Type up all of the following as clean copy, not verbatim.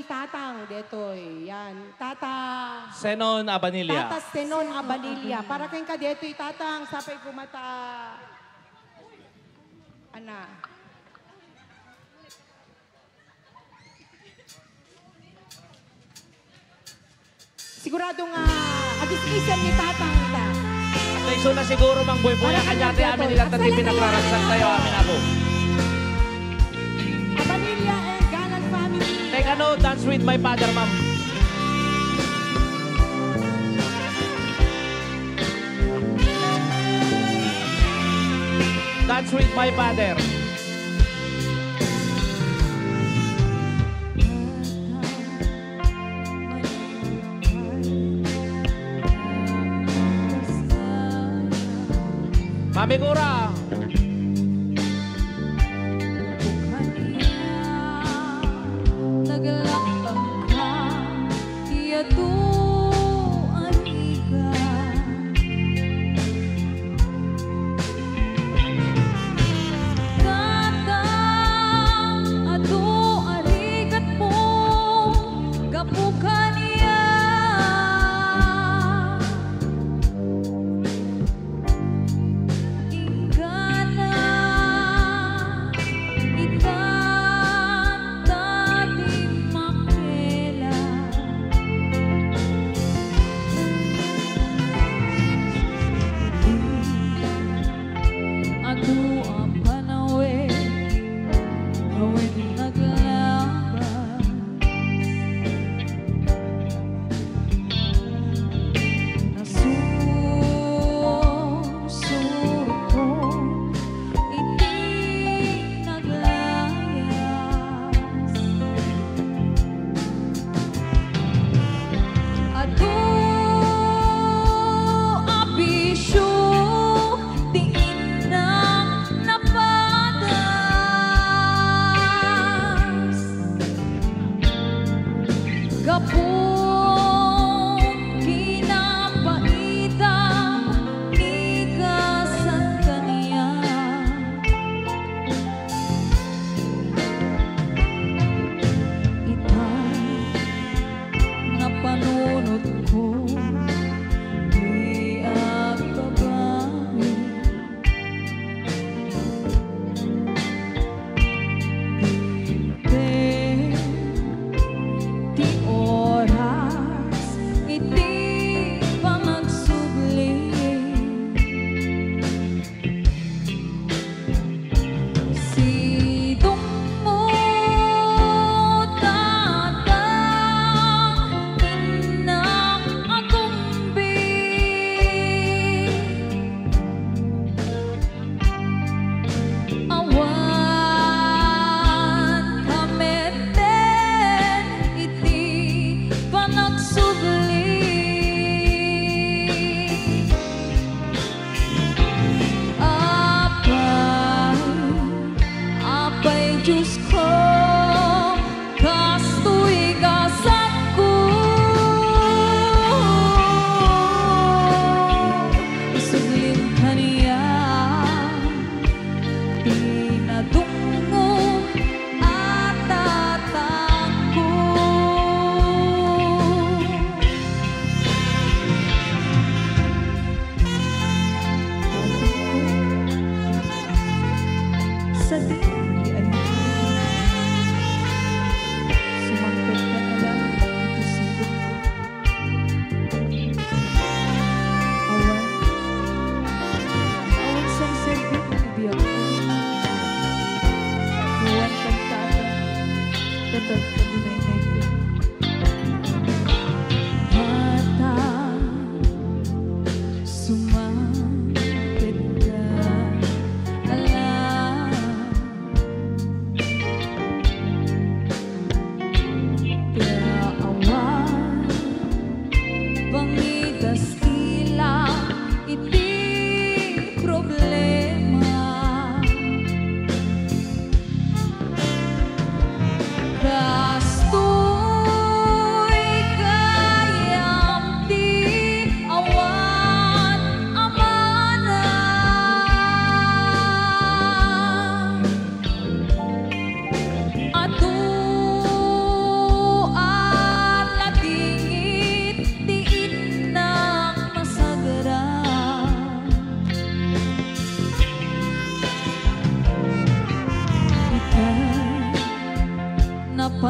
ni Tatang, detoy. Yan. Tata... Senon Abanilla. Tata Senon Abanilla. Para kayong ka detoy, Tatang. Sapay kumata... Ana. Sigurado nga, agis-isan ni Tatang ita. At iso na siguro mang buhay-buhay ang kanyate amin nila tati pinakraragsan tayo amin ako. Abanilla and Galan family. Take a note, dance with my father, ma'am. Dance with my father. Mami Kura.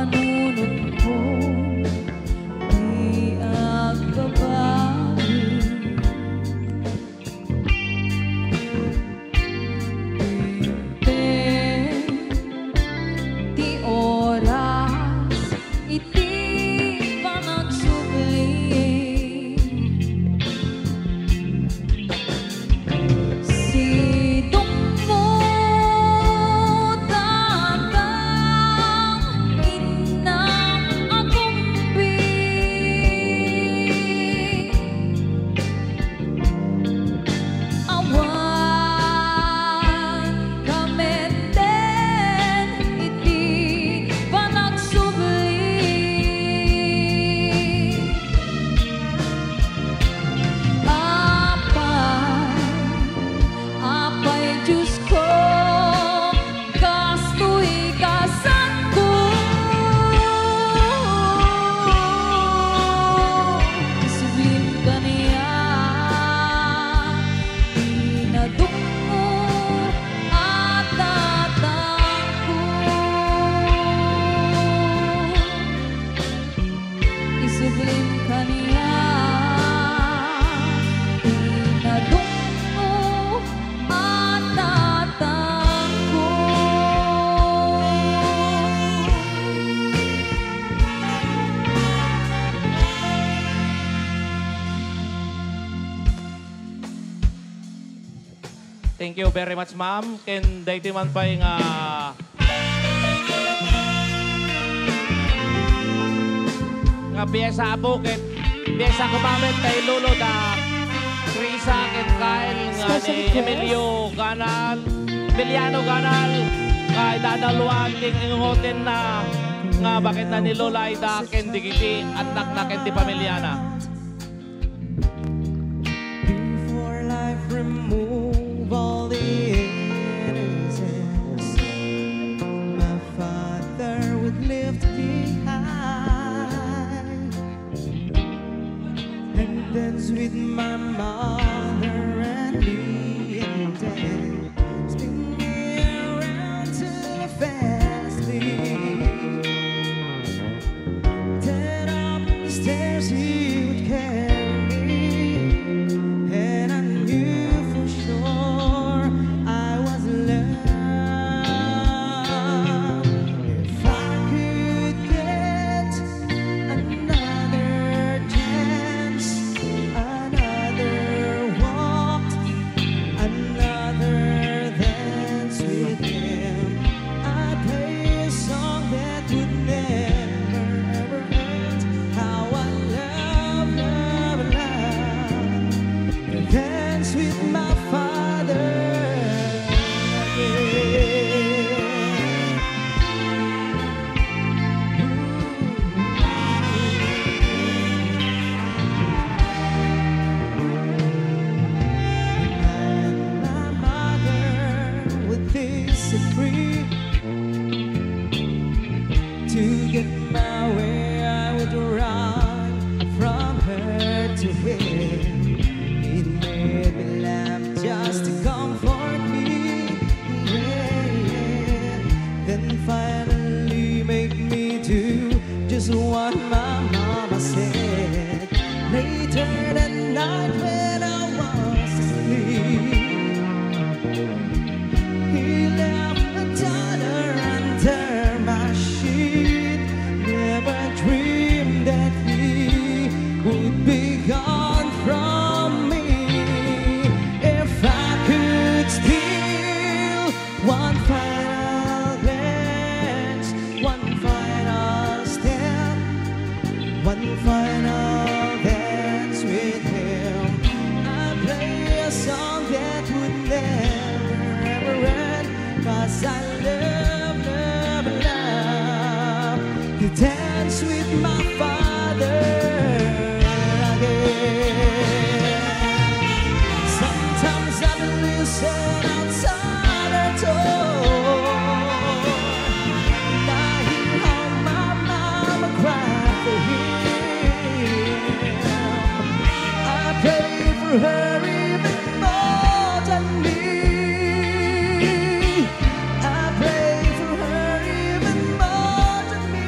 panunod ko di agbabawi. Di oras iti panagsubli. Sidong mo tatang inang akumbi. Awan kameten iti panagsubli. Apay Diyos ko, kastoy kasan ko. Isublim ka niya, pinadungo at tatang ko. Isublim ka niya, pinadungo at tatang ko. Thank you very much, ma'am. Ken dayti man pa yung nga piyesa po ken piyesa kumamit kay Lolo da Krisa ken Kyle nga Special ni guest. Emiliano Ganal kay dadaluan king ingoten na nga bakit na ni Lola ay da ken digiti at na ken di pamilyana. Before life remove all the innocence, my father would lift behind and dance with my mother and me and dad, spin me around till fastly. Then up the stairs he would carry me, and I knew for sure I was loved. If I could get another chance, another walk, another dance with him, I'd play a song that would never ever end. How I love, love, love to dance with my father again. My mother would disagree. To get my way, I would run from her to him. It made me laugh just to comfort me. Yeah, yeah. Then finally make me do just what my mama said. Later that night when I was asleep, he left a dollar under my sheet. Never dreamed that he would be gone from me. If I could steal one final glance, one final step, one final dance with him, I'd play a song that would never ever end. 'Cause I love, love, love to dance with my father again. Sometimes I listen outside her door, and I hear how my mama cry for him. I pray for her even more than me. I pray for her even more than me.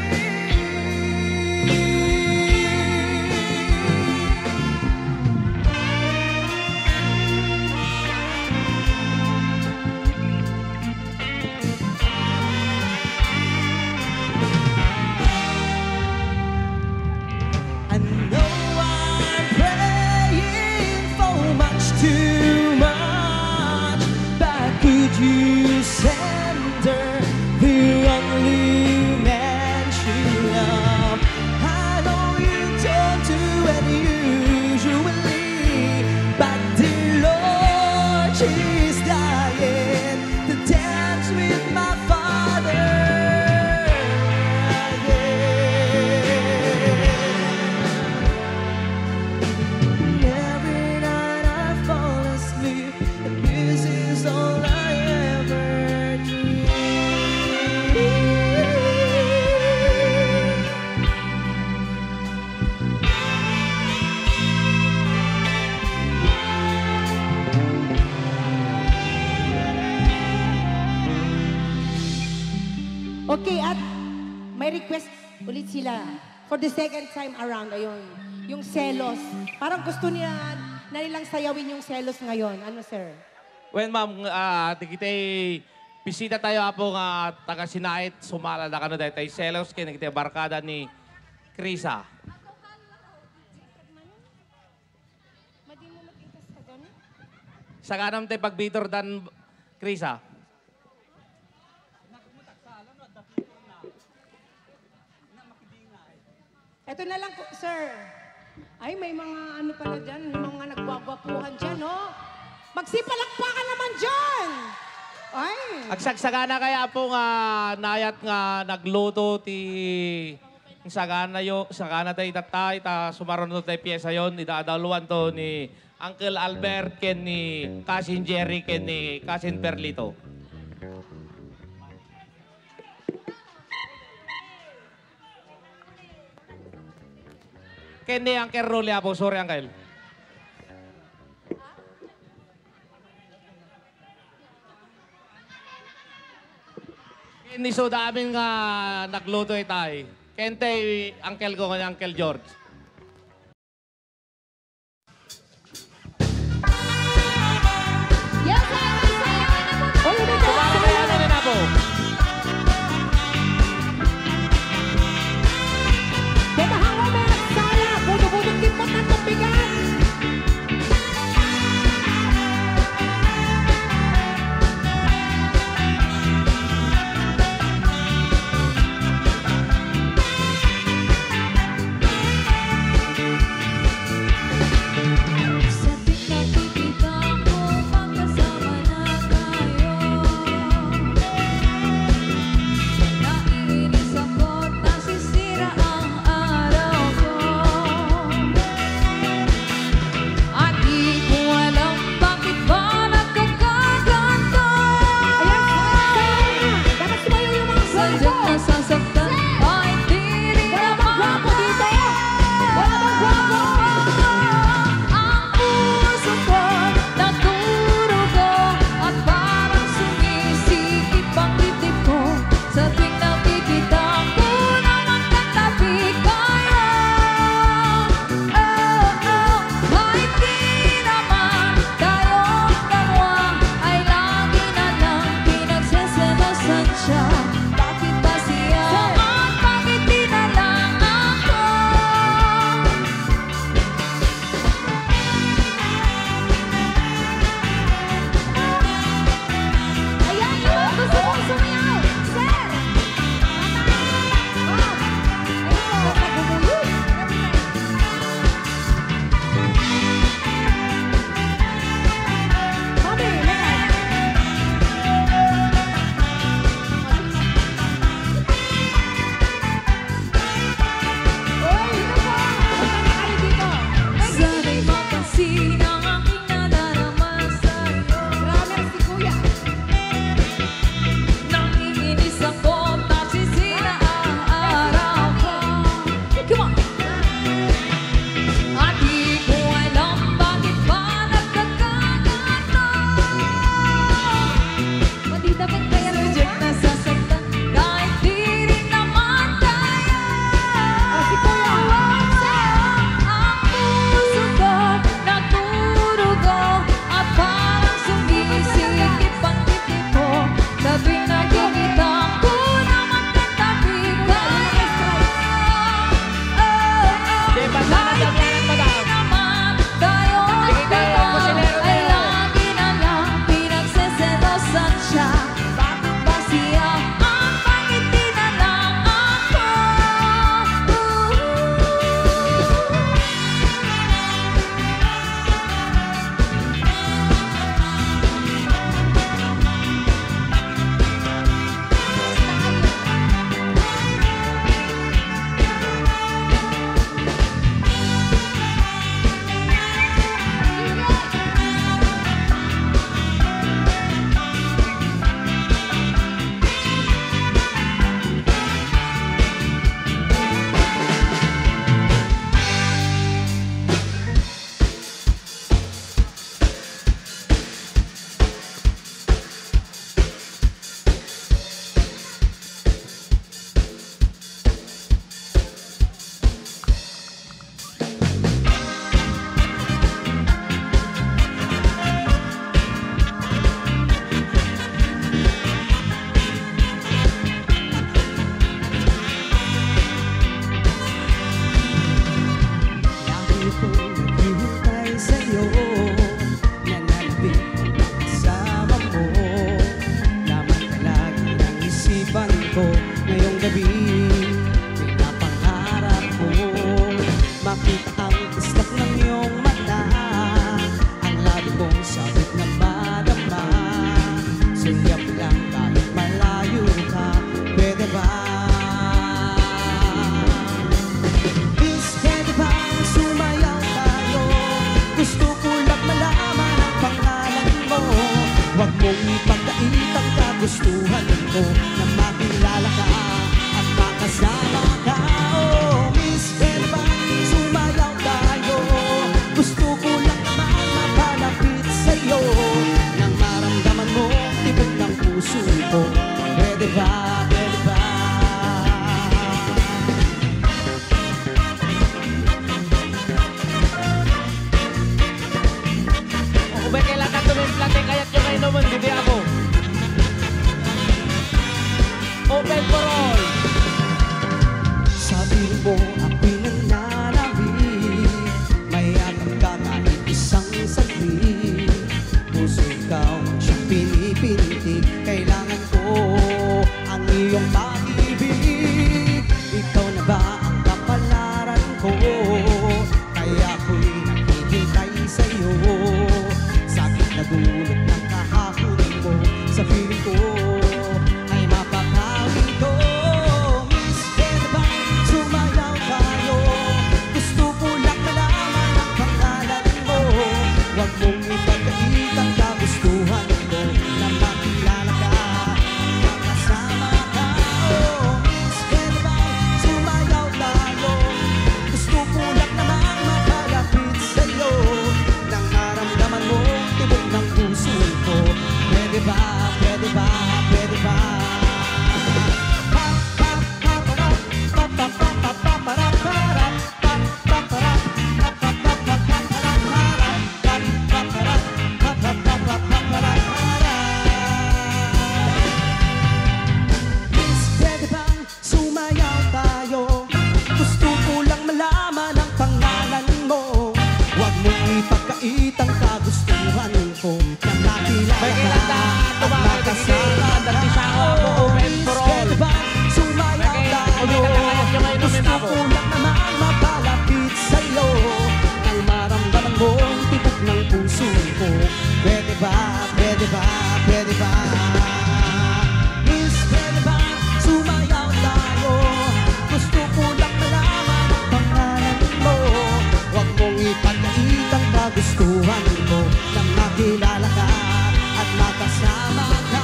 may request ulit sila for the second time around. Ayun, yung selos. Parang gusto niya na nilang sayawin yung selos ngayon. Ano, sir? Well, ma'am, tikitay bisita tayo po nga taga Sinait, sumala na kano dahil tayo selos kinigitay barkada ni Krisa. Sa kanam tayo pagbitor dan Krisa. Ito na lang, sir. Ay, may mga ano pala dyan, may mga nagwagwapuhan dyan, no? Magsipalakpakan naman dyan! Ay! Agsagsagana kaya po nga nayat nga nagluto ti sagana tayo tatay ta sumaron tayo piyesa yon idadaluan to ni Uncle Albert ken ni Cousin Jerry ken ni Cousin Perlito. Ken ni Uncle Rolly po, sorry Uncle. Ken ni so damin nga nagluto itay. Kente Uncle ko nga Uncle George. Yes, sayawan na po. Oy, may Para kaya na po. Teka, hango may nagsala. Buto-butot tipot ng tubigan. Nagustuhan ko nang makilala ka at makasama ka.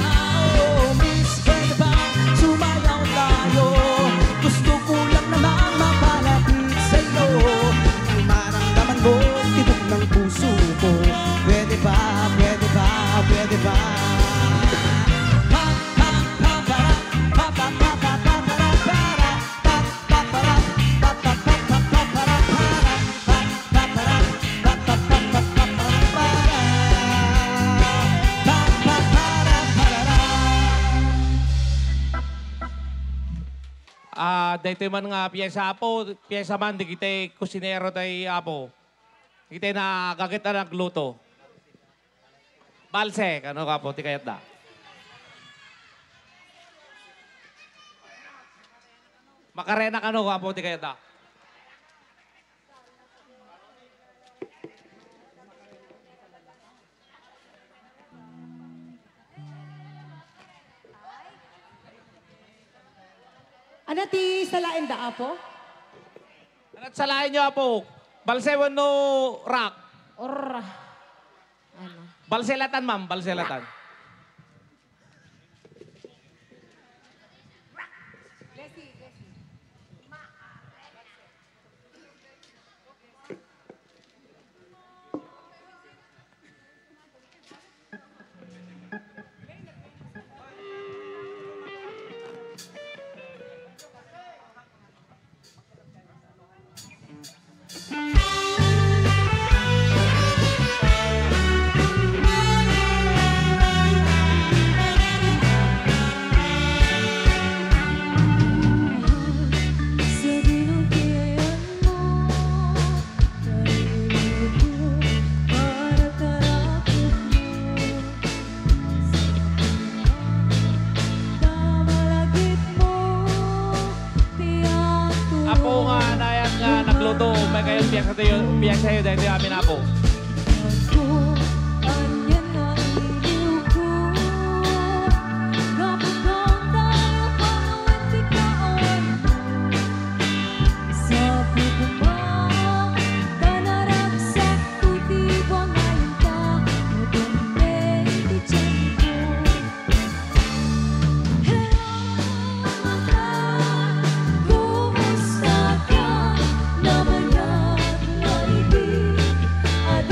Oh, miss, pwede ba sumayaw tayo? Gusto ko lang naman mapalapit sa'yo. Ang maramdaman mo, tibok ng puso ko. Pwede ba, pwede ba, pwede ba? Dito man nga piyesa apo, piyesa man, di kita kusinero tayo apo. Kita na gagita nagluto. Balse, ano ka po, ti kayat da. Makarena ano ka po, ti kayat da. Ano ti salain da apo? Anat salain nyo apo, balse wano rock. Or, ano? Balselatan ma'am, balselatan. Sa binutihan mo, narinig ko para karakot mo. Kamalagit mo, tiyak ko. Apo nga, nayan nga nagluto, may kayo biyak sa'yo dahil di amin apo. Ako, anyan ang iliw ko. Kapag tayo pangawit ikawan mo. Sa pagkumang kanaragsak kutibang ngayon ka. Mudumpay di tiyan ko. Hello, mahal, kumusta ka? Naman at naibig, at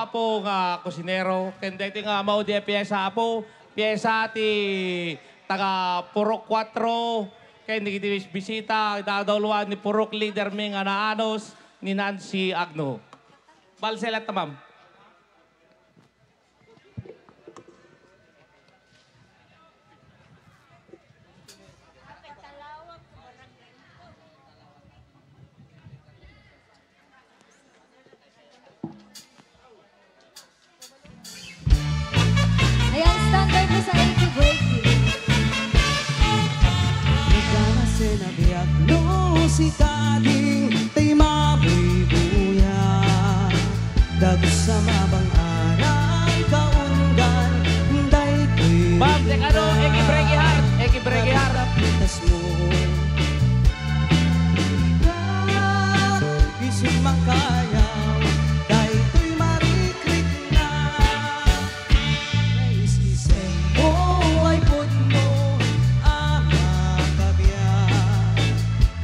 apo nga kusinero. Kende iti nga mao di piyesa apo. Piyesa ti taga Purok 4. Kaya hindi kiti bisita. Dadawluan ni Purok leader mi nga naanos ni Nancy Agno. Balselat na, ma'am. Ayan, standard mo sa 80 breaking. Nagana sinabiak no si kading tay mabuya dagos sa mabang aral kaungan day ko'y Ma'am, teka no, Eki Breki Heart. Eki Breki Heart. Pitas mo isip mangkayaw day ko'y marikrik na naisisip mo ay puno ama kabiyak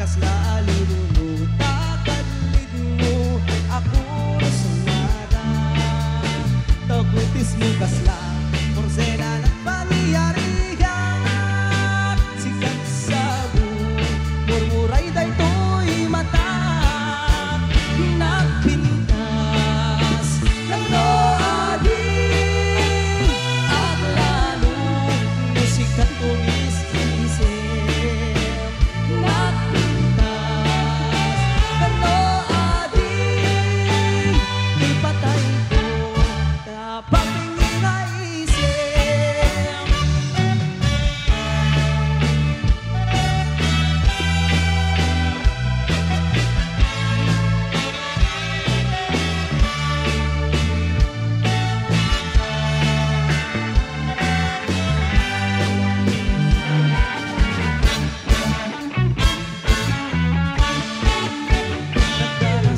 kasla alulunuta kalid mo ako rasunada tagutis mo kasla porselan at pangyarihan sikat sabu murmuray day to'y mata nagpintas ng noading at lalo musikat umis-isip nagpintas ng noading ipatay ko kapag naisip.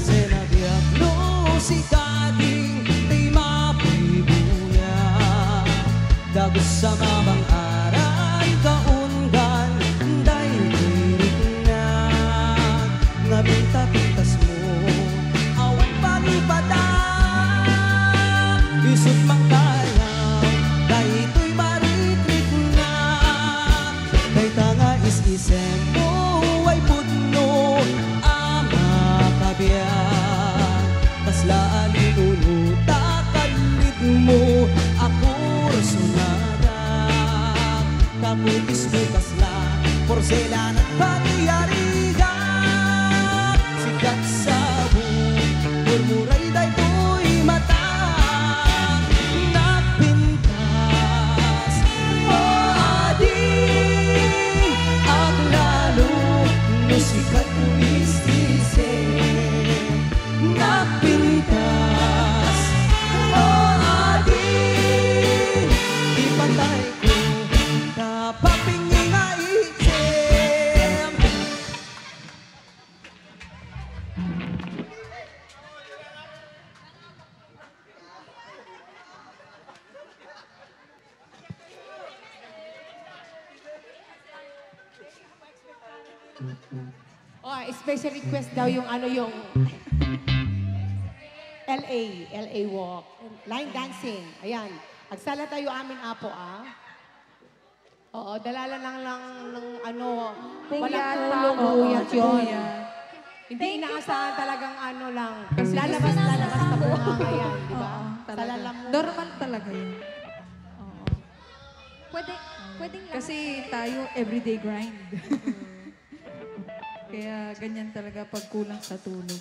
Sinabiak no si kading tay mapibuya dagos sa mabang aral kaungan day tirik na nabinta-pintas mo awan palipadan isip mangkayaw day ito'y maritrik na day tanga is-isem mo ay puno ama kabiyak kasla alinunuta kalid mo ako rasunada kaputis mo kasla porselan at pangyarihan sikat sabu murmuray day to'y mata nagpintas o ading ang lalo musikat umis-isip napintas o ading ipatay ko kapag pingingaisip. Oh, special request daw yung ano yung LA walk. Line dancing. Ayan. Agsala tayo amin apo Oo, dalala lang ng ano, walang tulong huyat yun. Hindi inaasahan talagang ano lang. Kasi lalabas na po yan, di ba? Oo, Sa talaga. lalamunan. Normal talaga yun. Oo. Pwedeng lang. Kasi tayo, everyday grind. Kaya ganyan talaga pag kulang sa tulog.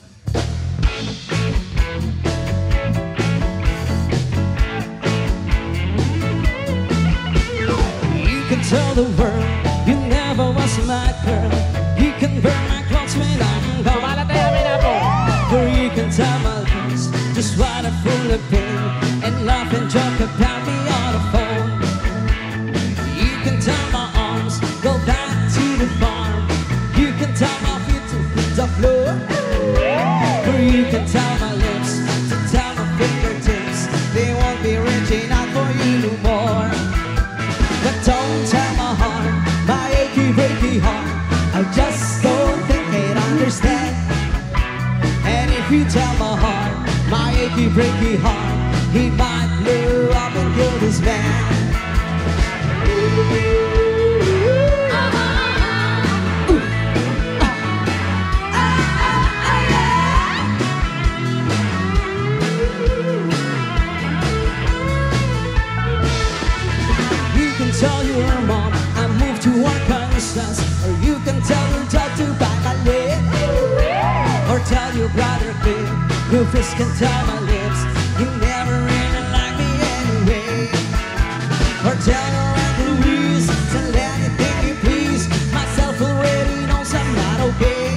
You can tell the world you never was my girl. You can burn my clothes when I'm gone. Sumala tayo amin apo. Or you can tell my lips just what a fool I've been and laugh and joke about me on the phone. You can tell my arms go back to the farm. You can tell my feet to hit the floor. Or you can tell my lips to tell my fingertips they won't be reaching out for you no more. But don't tell my heart, my achy breaky heart, I just don't think they'd understand. And if you tell my heart, my achy breaky heart, he might blow up and kill this man. You can tell your mom I moved to Arkansas, or you can tell your dad to buy my leg, or tell your brother Cliff, Rufus can tell my lips, you never really like me anyway. Or tell your Aunt Louise, tell anything you please, myself already knows I'm not okay.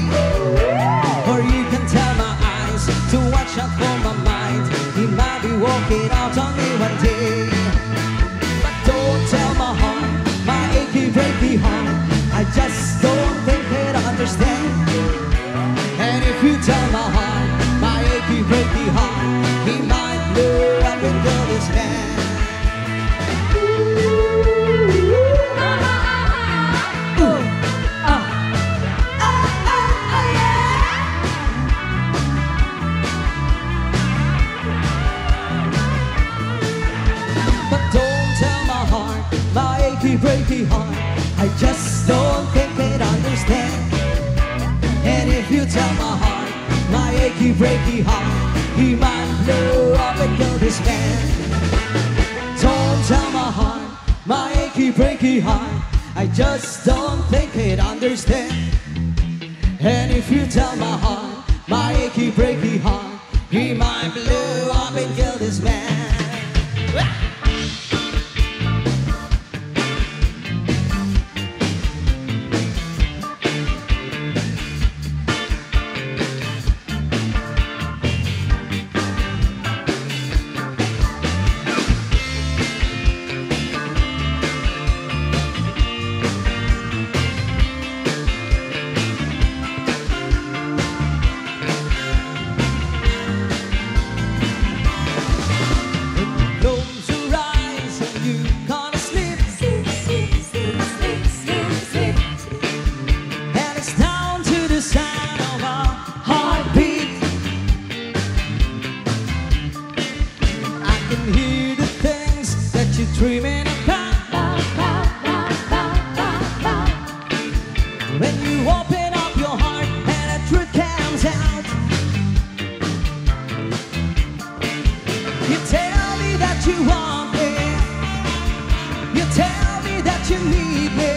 Or you can tell my eyes to watch out for my mind, he might be walking out on me one day. But don't tell my heart, my achy breaky heart, I just don't think it understand. And if you tell my heart, my achy breaky heart, he might blow up and kill this man. But don't tell my heart, my achy breaky heart, I just don't think it understand. And if you tell my heart, my achy breaky heart, he might blow up and kill this man. Don't tell my heart, my achy breaky heart, I just don't think it understand. And if you tell my heart, my achy breaky heart, he might blow up and kill this man. Close your eyes and you gonna sleep, and it's down to the sound of our heartbeat. I can hear the things that you're dreaming about when you open up your heart and the truth comes out. You tell me that you want me, you tell me that you need me,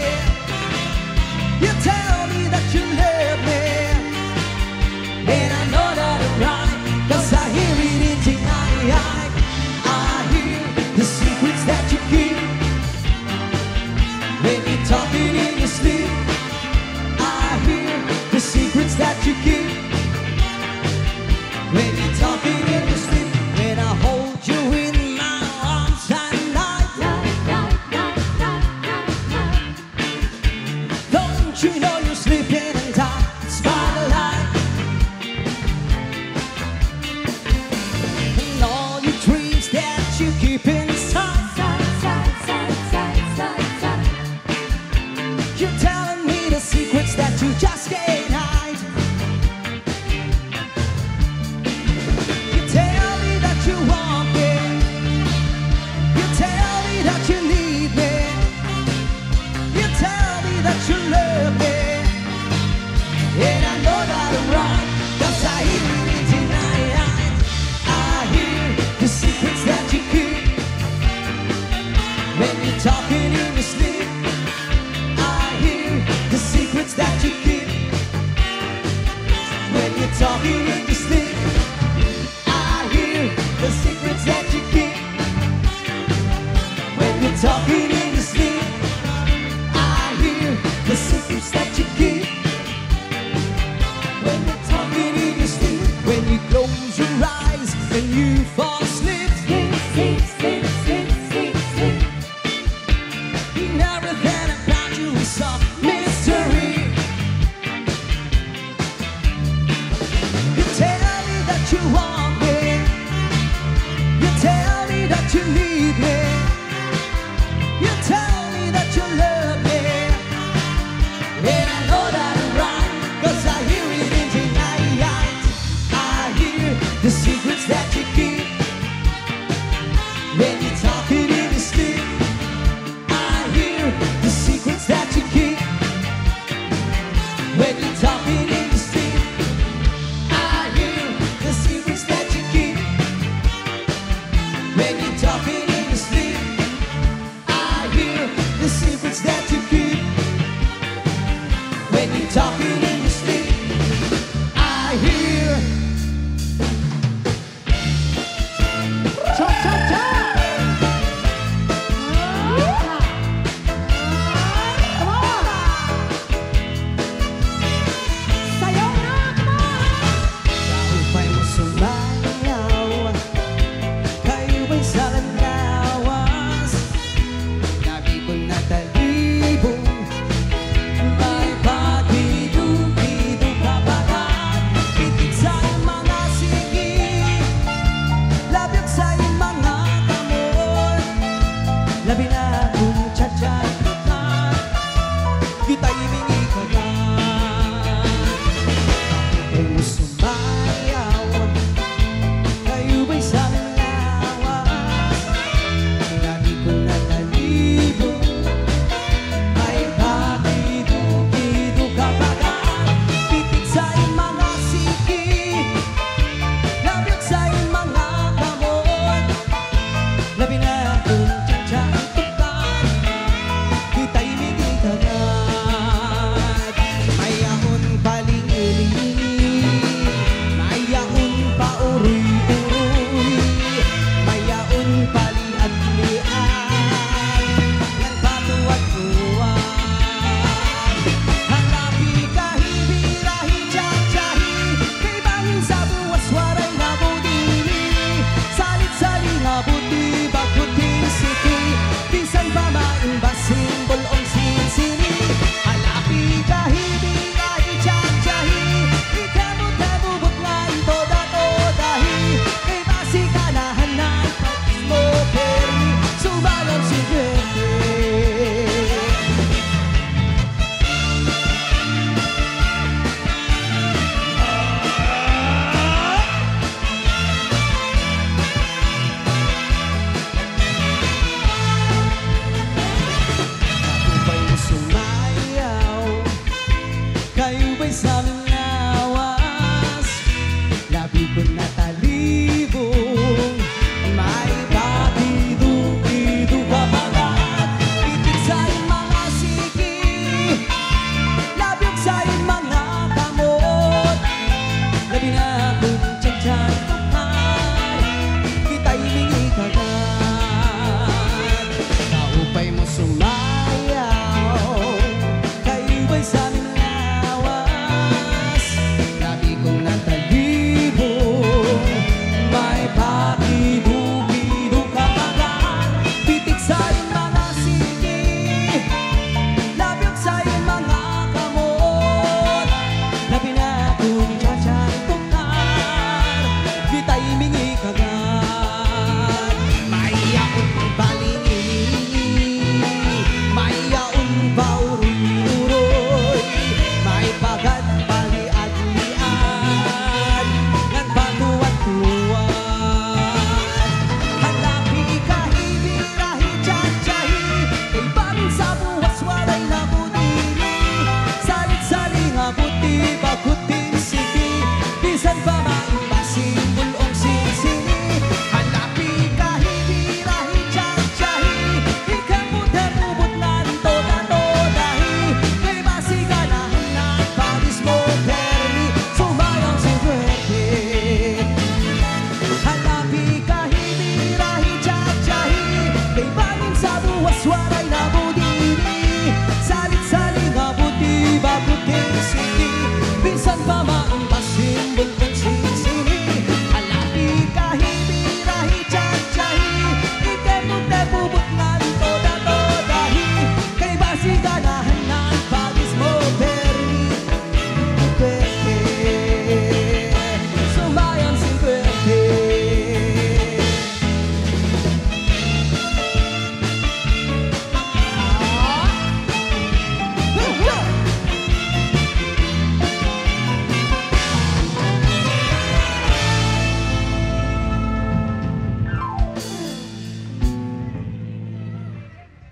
you tell me that you love me, and I know that I'm right, 'cause I hear it in tonight. I hear the secrets that you keep when you're talking in your sleep. I hear the secrets that you keep when you're talking in your sleep. When I hold you in my arms at night, don't you know you're sleeping in dark spotlight? And all your dreams that you keep inside, you're telling me the secrets that you just can't hide. You tell me that you want me, you tell me that you need me, you tell me that you love me, and I know that I'm right, 'cause I hear it tonight. I hear the secrets that you keep when you're talking in your sleep. I hear the secrets that you keep when you're talking in your sleep. I hear the secrets that you keep when you're talking in your sleep. I hear the secrets that you keep when you're talking in your sleep. When you close your eyes and you fall asleep, everything about you is a mystery. You tell me that you want me,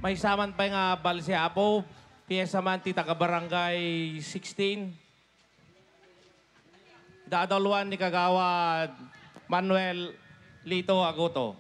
May saman pa nga bal si Apo. Piyesa man ti taga barangay 16. Dadalwan ni Kagawad Manuel Lito Agoto.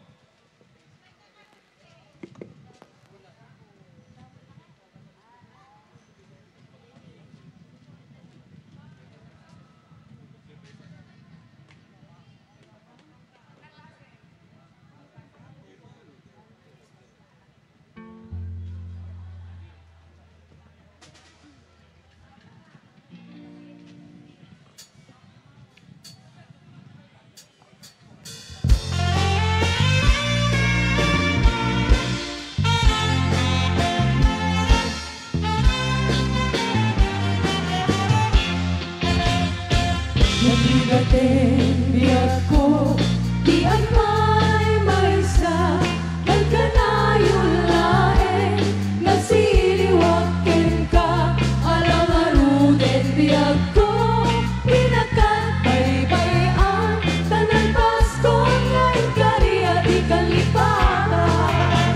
Nabigatin biyak ko, di ay may sa nagkanayon laeng nasiliwakin ka, alang aruden biyak ko, pinakatbaybayan, tanan Pasko ngayon kariya di kalipatan.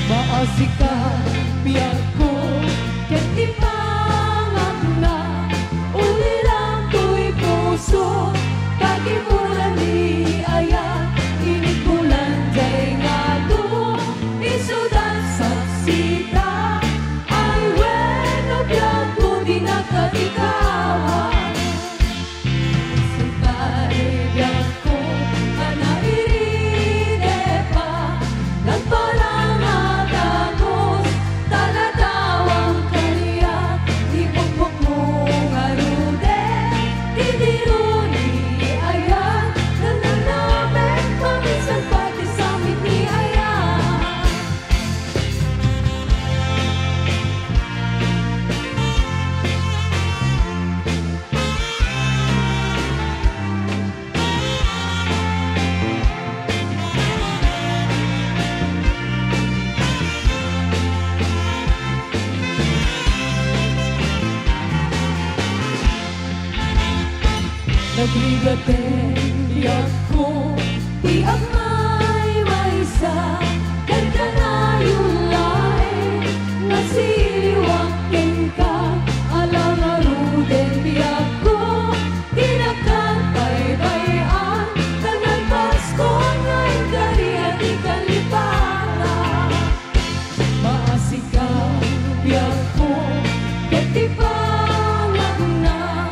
Maasika biyak ko, ket di pangak na, uli lang ko'y puso, kagimulan di ayan, init bulan day nga to, isudan sa sita, ay bueno biyak ko di nakatikawan. Sitay biyak ko, anairide pa, nagpalangat agos, talatawang kaniya, ipukpuk mong arude, titiruni ayan, nananapit paminsan pati sa ni ayan. Nabigatin biyak ko, di ang may sa nagkanayon laeng nasiliwakin ka, alang aruden biyak ko, pinakatbaybayan, tanan Pasko ngayon kariya di kalipatan. Maasikaw biyak ko, ket di pangak na,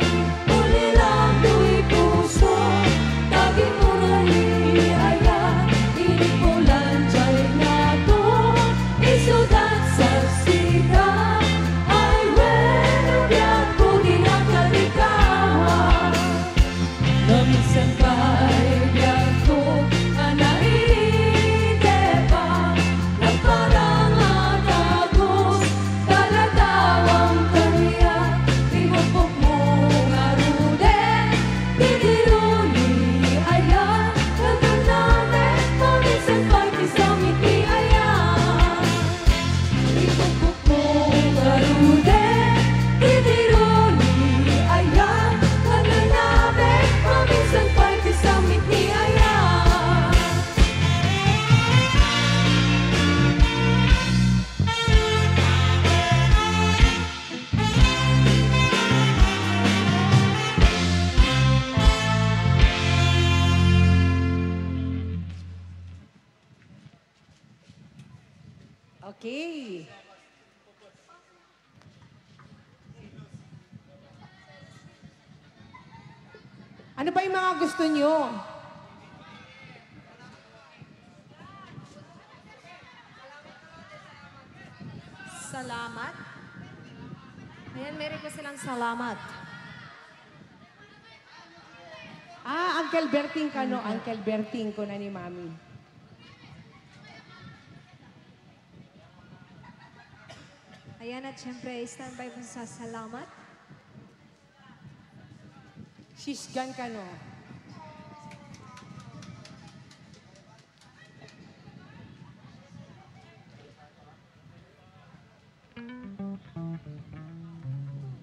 uli lang ko'y puso, kagimulan ni ayan, init bulan diyay nga to, isudan sa sita, ay bueno biyak ko di nakalikawan. Naminsan pa'y biyak ko, anairide pa, nagparangat agos, talatawang kaniya, ipukpuk mong arude, titiruni ayan, nagkanamin, paminsan pa'y kisamit ni ayan. Ipukpuk mong arude, titiruni ayan, nagkanamin, paminsan pa'y kisamit ni ayan. Okay. Ano ba yung mga gusto nyo? Salamat. Ayan, meron ko silang salamat. Uncle Berting ka, no? Uncle Berting ko na ni Mami. Ayan, at syempre, standby po sa salamat. Shishgan ka, no?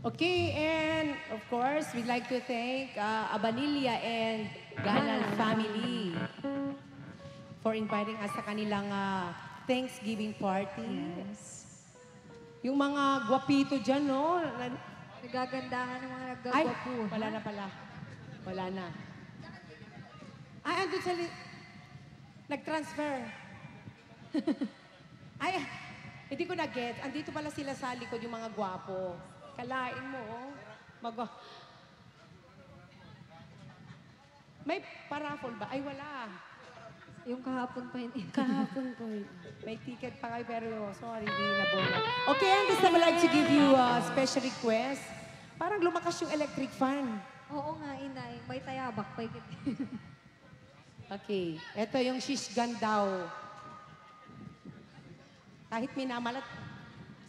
Okay, and of course, we'd like to thank Abanilla and Ganal family for inviting us sa kanilang Thanksgiving party. Yes. Yung mga gwapito dyan, no? Nagagandahan ng mga Ay, nagagwapo. wala na pala. Wala na. Ay, andun sa... Nag-transfer. Ay, hindi ko na-get. Andito pala sila sa likod yung mga gwapo. Kalain mo, oh. May paraffol ba? Ay, wala. Yung kahapon pa yun. Kahapon po. May ticket pa kayo, pero sorry, hindi na bola. Okay, and this time I'd like to give you a special request. Parang lumakas yung electric fan. Oo nga, inay. May tayabak pa yun. Okay, ito yung shish gun daw. Kahit minamalat,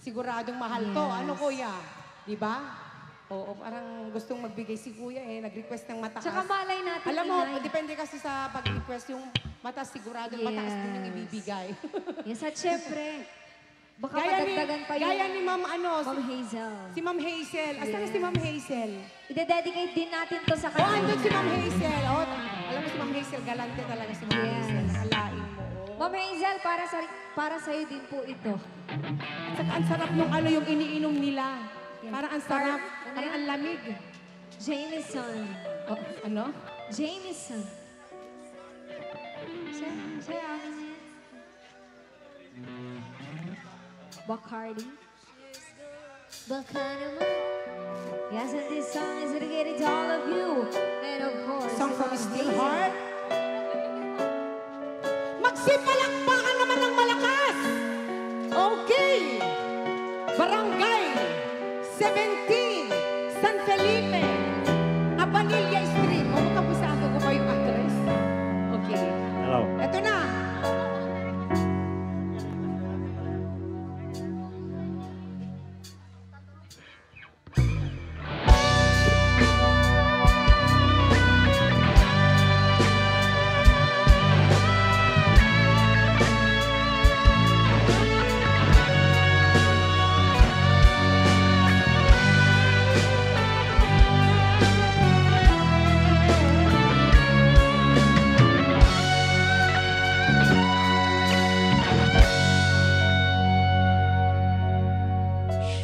siguradong mahal to. Yes. Ano, kuya? Di ba? Oo, parang gustong magbigay si kuya nag-request ng mataas. Tsaka malay natin, Alam mo, inay. depende kasi sa pag-request, yung mataas siguradong mataas din yung Yes. ibibigay. Yes, at syempre, baka Gaya madagdagan pa yung Gaya ni Ma'am Ma'am Hazel. si Ma'am Hazel. Asan na si Ma'am Hazel? Ide-dedicate din natin to sa Oh, kanya. andun si Ma'am Hazel. Oh, alam mo si Ma'am Hazel, galante talaga si Ma'am Yes. Hazel. Nakalain mo. Oh. Ma'am Hazel, para sa'yo din po ito. At saka ang sarap nung ano yung iniinom nila. Yes. Parang ang sarap. Ano Parang yan? ang lamig. Jameson. Oh, ano? Jameson. Siya akin yan. Bacardi. Bacardi. Yes, and this song is dedicated to all of you. And of course, Song from Ma'am Still Hazel. Heart. Magsipalakpakan naman ng malakas. Okay. Barangay 17, San Felipe, Abanilla Street. O, makapusado ko pa yung address. Okay. Hello. Ito na.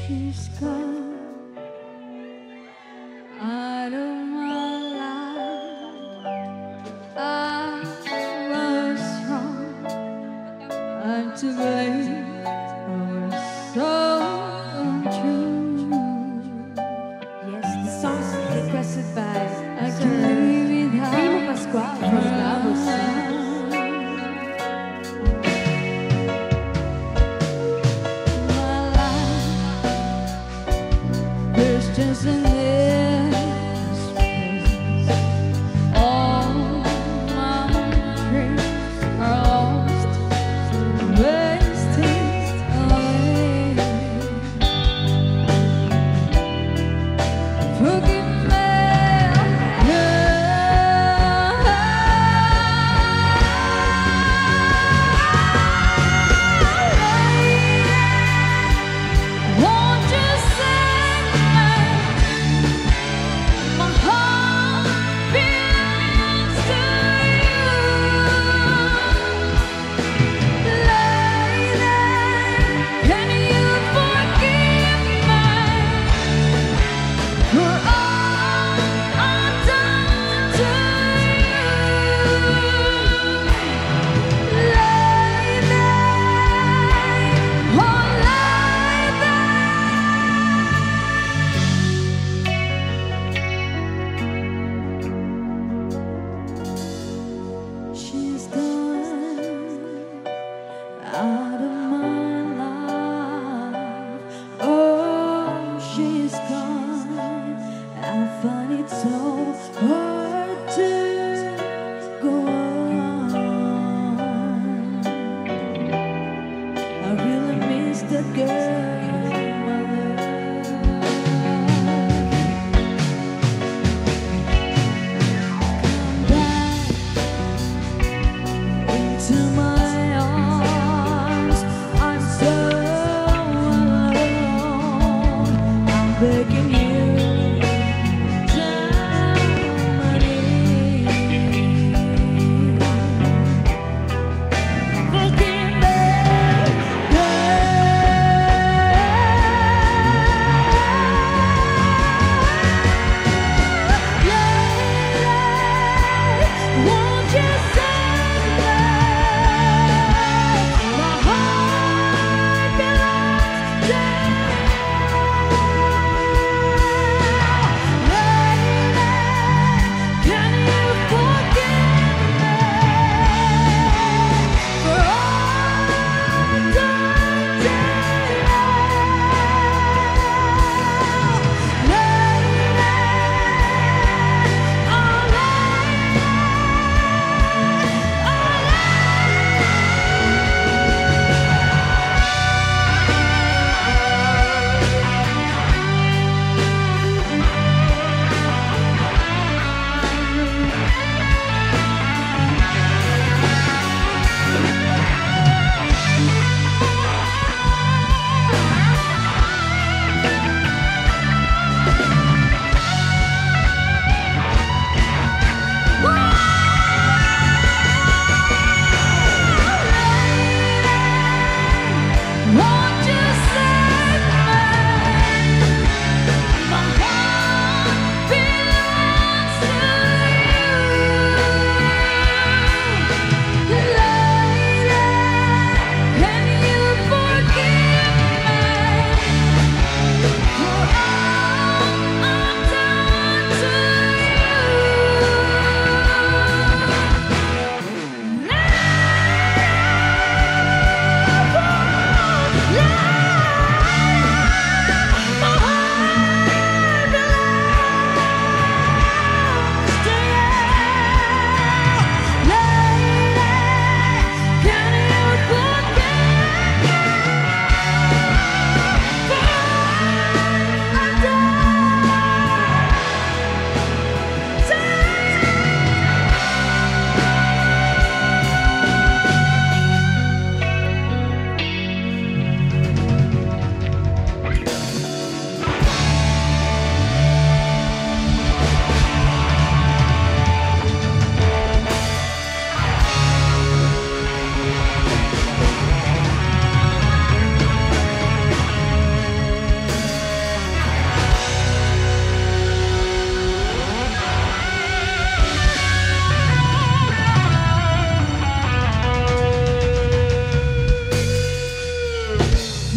She's gone out of my life. I was wrong. I'm to blame. I was so untrue. Yes, the song is requested by I can't live without Primo Pascual from Davos. my life. There's just an endless space. All my dreams are lost, wasted away. Forgive me, won't you save me? My heart belongs to you. Lady, can you forgive me for all I've done to you? Lady, oh lady. She's gone out of my life. Oh, she's gone. I find it so hard to go on. I really miss the girl, my love. Come back into my arms. I'm so alone. I'm begging you down my knees. Forgive me.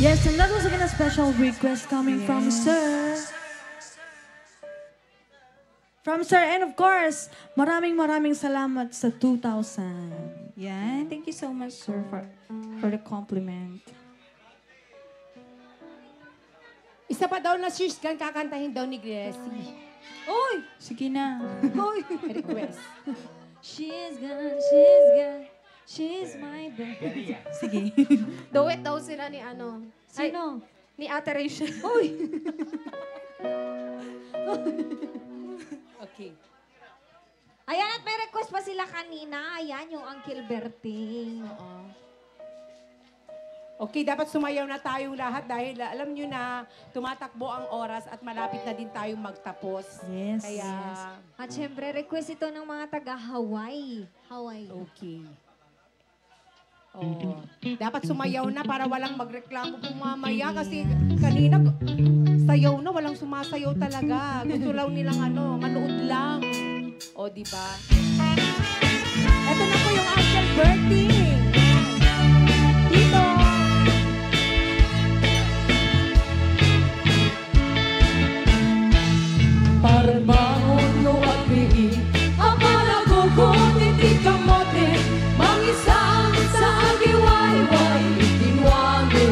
Yes, and that was again a special request coming from Sir. From Sir, and of course, maraming salamat sa 2,000. Yan. Thank you so much, sir, for the compliment. Isa pa daw na She's Gone, kakantahin daw ni Gracie. Uy! Sige na. Request. She's gone, she's my baby. Sige. Duet daw sila ni ano. Sino? Ni Ate Rachel. Okay. Ayan, at may request pa sila kanina. Ayan, yung Uncle Berting. Okay, dapat sumayaw na tayong lahat dahil alam nyo na tumatakbo ang oras at malapit na din tayong magtapos. Yes. Kaya, At syempre, request ito ng mga taga-Hawaii. Hawaii. okay. Oh, dapat sumayaw na para walang magreklamo kung mamaya kasi kanina sayaw na, walang sumasayaw talaga. Gusto lang nilang manood lang. O, di ba? Ito na po yung Uncle Bertie. Dito. Parang bangon no at piin, akala ko kung hindi kamote, mangisang sa agiwayway itinwagi.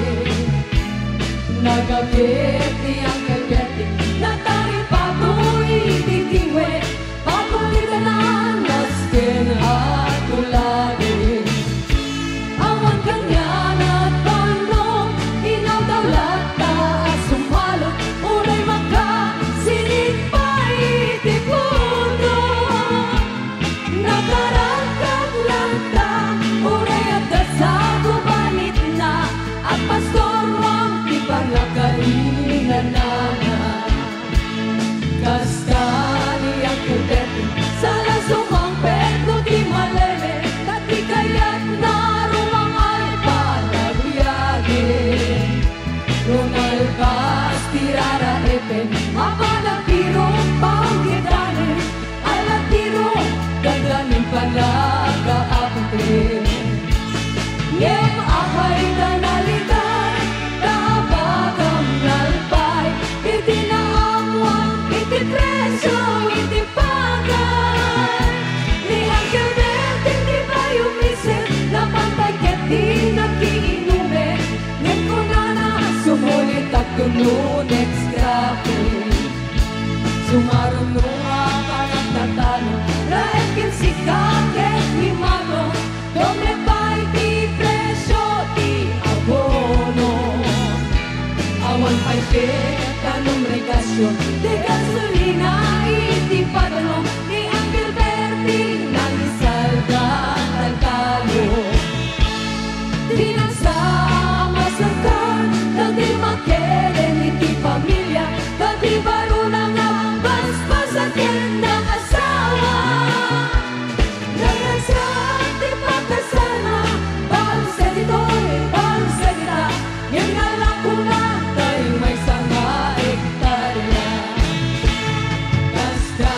Nagabit ni ang kalbete, natari pa ko ititiwe, pakulitan ang naskin at tulagi. Awan kanyan at panong, inawdalat na at sumalot, unay makasinit pa itipuno. Nakarangkag lang ta, unay at dasago banit na, at pastor ang ipangakainan na na. Kasta niyang kutete, sa lasumang pedro di maleme, dati kaya't narumang ay palaguyagi. Rumalpas tirara epen, mapanagpirong pangkitane, alat tiro, gagaling palagaapute. Ngem akay danalitan, tabagang nalpay, itinaamuan, itipresyo, itipagay. Ni Uncle Berting di ba yumisin, napantay ket di nagkiinume, ngem ko na sumulit at kununex grabe. Sumarunong ang tatalo, raet kin si kaket ni Mano, doble pa'y di presyo di abono. Awan pa'y peta numrikasyon, di gasolina iti padano, ni Uncle Berting nang isalda tagtalo. Di nagsama sa kan, dati makelen iti pamilya, dati baro na nga baspas at yan ng asawa. Nagnagsat di pagkasana, balsa dito'y balsa kita, yan nga lang kung natay may sanga ektarya. Basta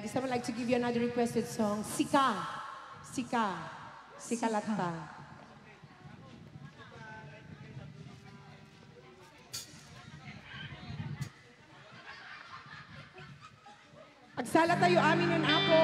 This time I'd like to give you another requested song, Sika. Sika. Sika Latta. Agsala tayo amin ng apo.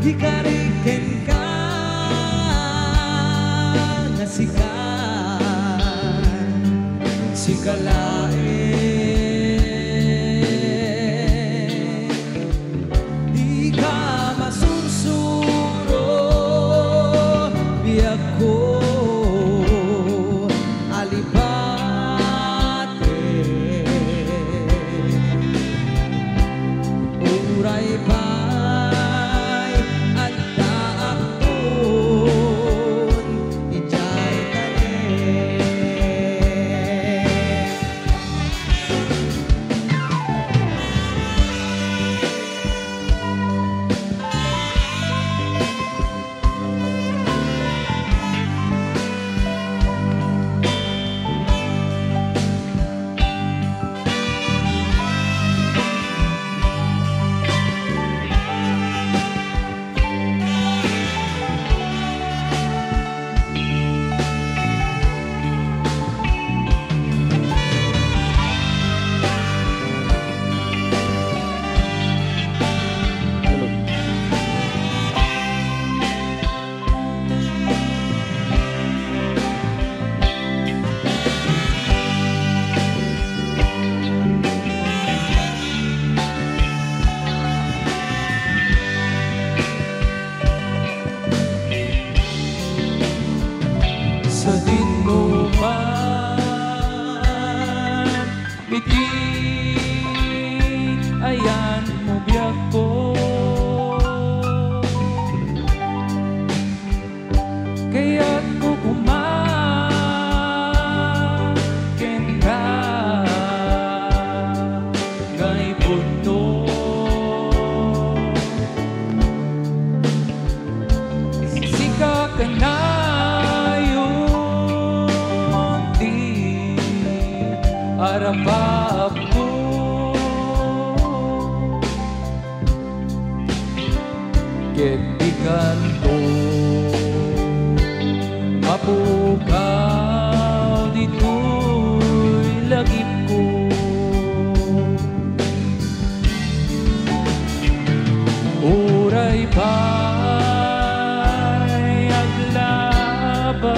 Hikarikin ka na sikalain di ka masunsuro biyak ko alipate uray pa sa dinuman bitin ayan mo biyak ko kaya't ko kumakin ka ngay puno sika ka na harap ko mapukaw dito'y lagip ko. Uray pa'y aglaban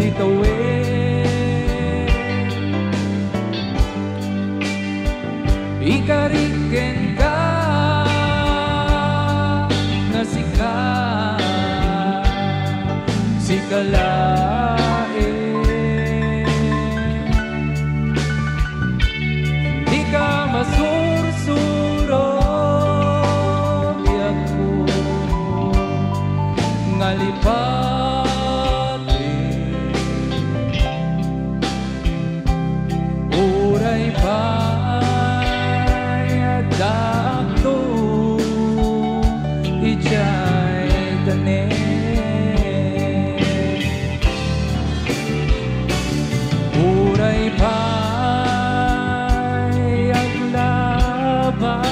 ditawin, ikariken ka na sikalain. Di ka masursuro biyak ko ngalipatin. Uray pa'y adakto ijay tanin. Uray pa'y aglaban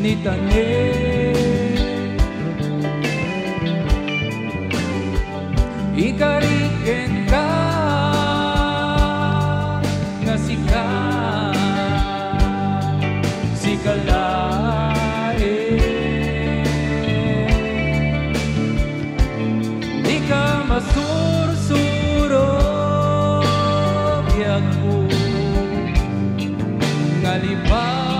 ni tanin, ikariken ka nga sikalain. Di ka masursuro biyak ko ngalipatin.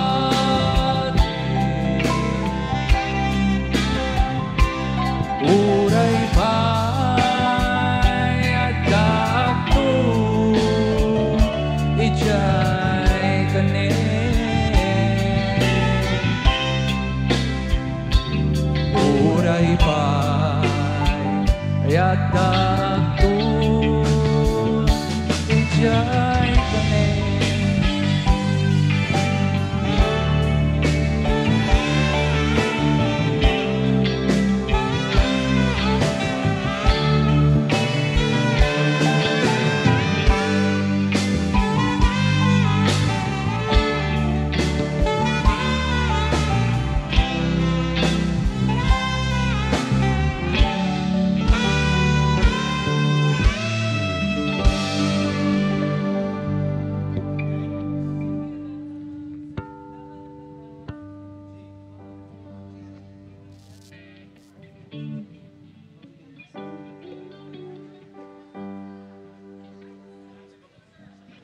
Uray pa'y adakto ijay tanin. Uray pa'y adakto ijay tanin.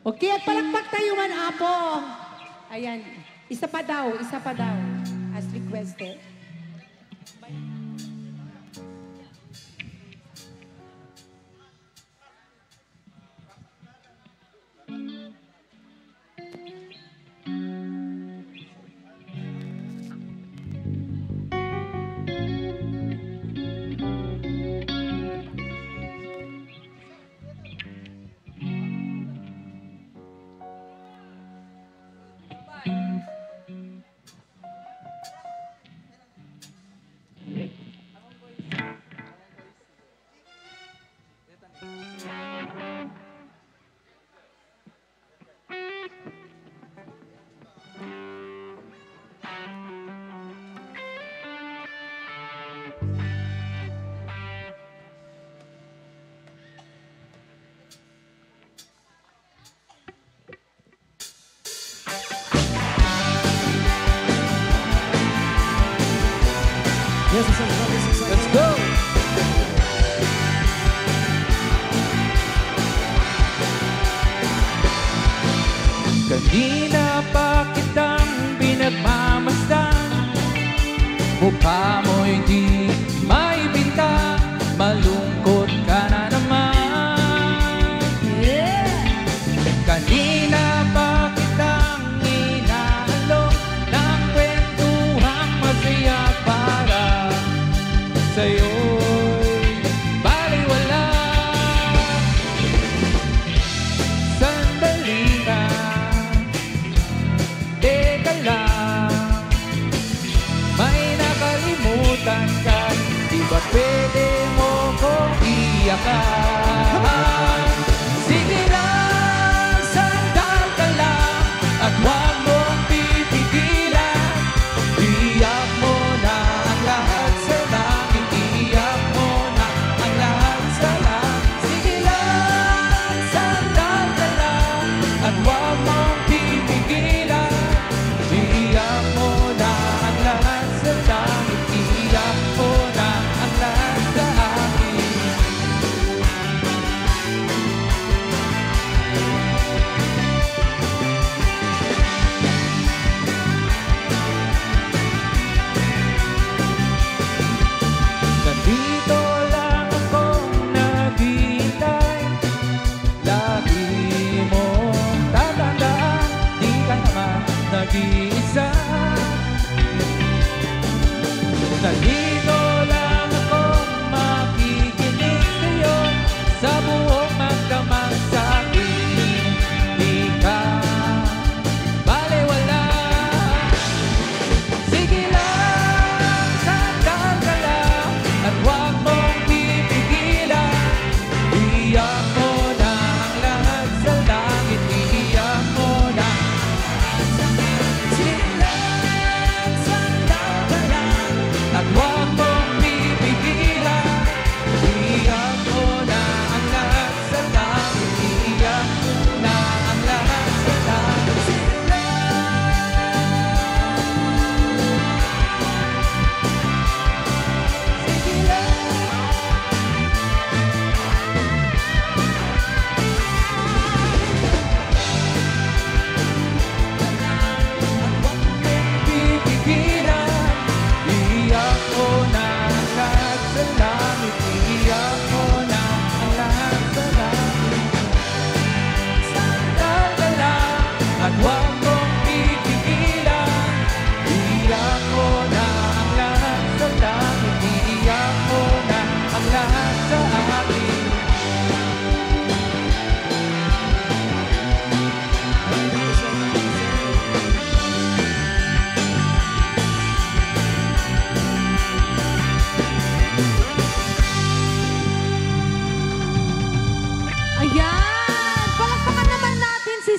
Okay, at palakpak tayo man, Apo. Ayan. Isa pa daw. As requested. Let's go! Kanina pa kitang pinagmamasdan, mukha mo'y di maibinta, malungkot ka na naman. Kanina pa kitang inaalok ng kwentuhang masaya para sa'yo'y baliwala. Sandali na, teka lang, may nakalimutan ka, di ba pwede mo kong iyakan? Sige lang, sandal ka lang, at huwag mong pipigilan. Iyak mo na ang lahat sa langit, iyak mo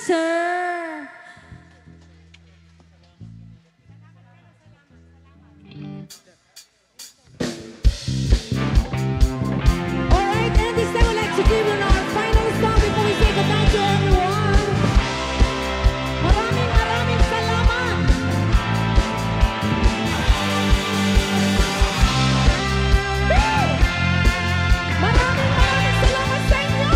sir. Alright, and this time we'd like to give you our final song before we say goodnight to everyone. Maraming salamat! Woo! Maraming salamat sa inyo!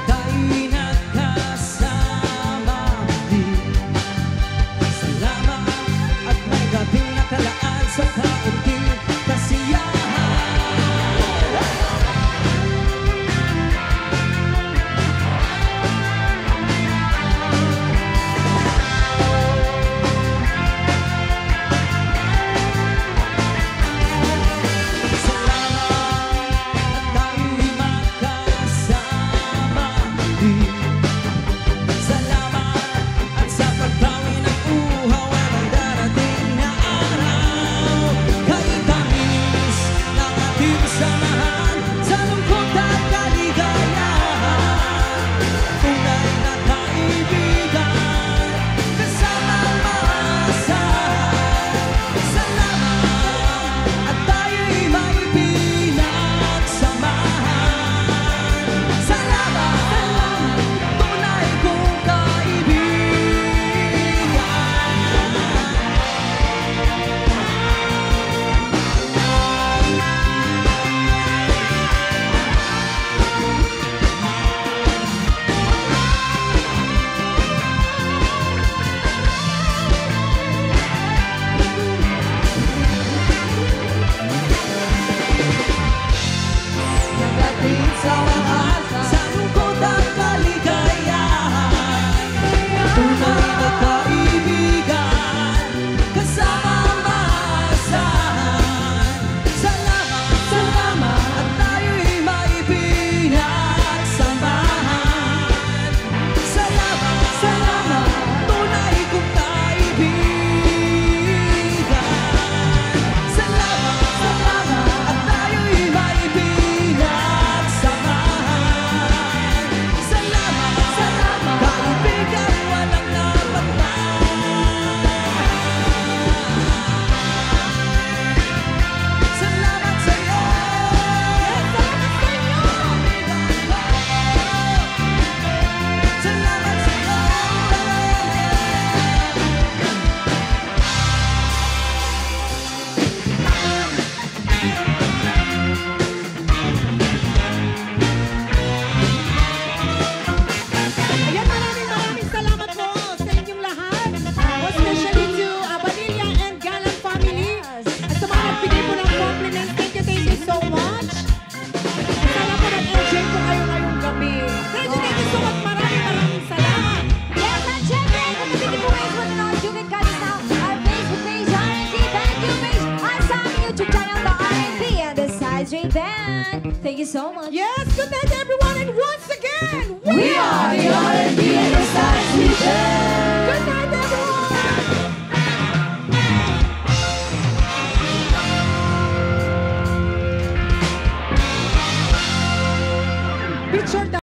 Tayo'y nagkasama din. Salamat at may gabing nakalaan sa kaunting kasiyahan. Salamat at tayo'y magkasama din. Salamat at sa pagbawi ng uhaw ay may darating na araw. Kahit tamis ng ating samahan sa lungkot at kaligayahan. Tunay na kaibigan, kasama ang maasahan. Salamat at tayo'y may pinagsamahan. Salamat, tunay kong Nagating sa wakas sa lungkot at kaligayahan. Tunay na kaibigan, kasama ang maasahan. Salamat, at tayo'y may pinagsamahan. Salamat, tunay kong kaibigan. Salamat, at tayo'y may pinagsamahan. Salamat, kaibigan walang napatay. Salamat sa'yo. Salamat sa'yo. Ayan, maraming salamat po sa inyong lahat. Especially to Abanilla and Galang family. At sa mga nagbigay po ng compliments, thank you so much. Sana po nag-enjoy po kayo ngayong gabi. Thank you so much. Maraming salamat. Yes, at syempre, kung hindi po kayo manonood, you can catch us now our Facebook page, R&B Thank You page, at sa aming YouTube channel, The R&B and The Side J Band. Thank you so much. Yes, good night everyone.